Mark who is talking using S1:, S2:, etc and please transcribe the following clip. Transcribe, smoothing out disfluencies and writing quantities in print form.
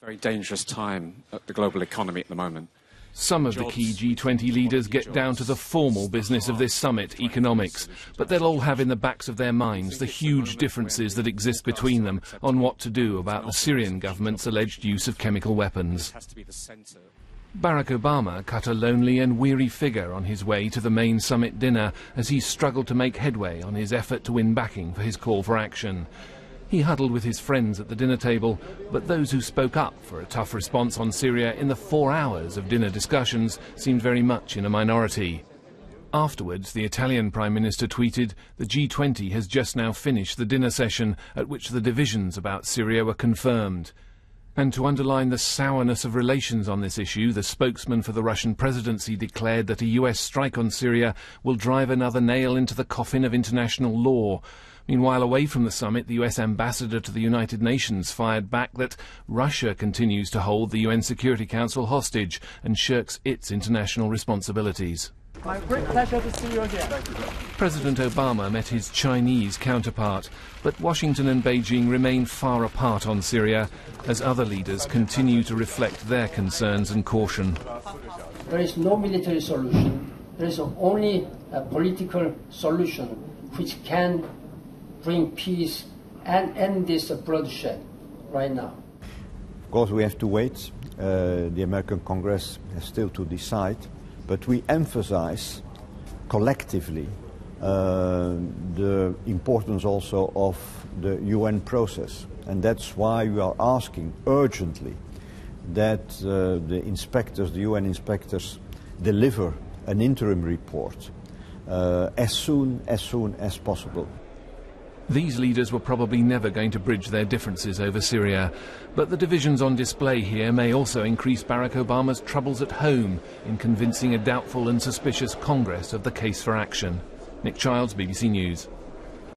S1: very dangerous time at the global economy at the moment.
S2: Some of the key G20 leaders get down to the formal business of this summit, economics, but they'll all have in the backs of their minds the huge differences that exist between them on what to do about the Syrian government's alleged use of chemical weapons. Barack Obama cut a lonely and weary figure on his way to the main summit dinner as he struggled to make headway on his effort to win backing for his call for action. He huddled with his friends at the dinner table, but those who spoke up for a tough response on Syria in the 4 hours of dinner discussions seemed very much in a minority. Afterwards, the Italian Prime Minister tweeted, "The G20 has just now finished the dinner session at which the divisions about Syria were confirmed." And to underline the sourness of relations on this issue, the spokesman for the Russian presidency declared that a US strike on Syria will drive another nail into the coffin of international law. Meanwhile, away from the summit, the US ambassador to the United Nations fired back that Russia continues to hold the UN Security Council hostage and shirks its international responsibilities.
S3: My great pleasure to see you again.
S2: President Obama met his Chinese counterpart, but Washington and Beijing remain far apart on Syria as other leaders continue to reflect their concerns and caution.
S4: There is no military solution. There is only a political solution which can bring peace and end this bloodshed right now.
S5: Of course, we have to wait. The American Congress has still to decide, but we emphasize collectively the importance also of the UN process. And that's why we are asking urgently that the inspectors, the UN inspectors, deliver an interim report as soon as possible.
S2: These leaders were probably never going to bridge their differences over Syria, but the divisions on display here may also increase Barack Obama's troubles at home in convincing a doubtful and suspicious Congress of the case for action. Nick Childs, BBC News.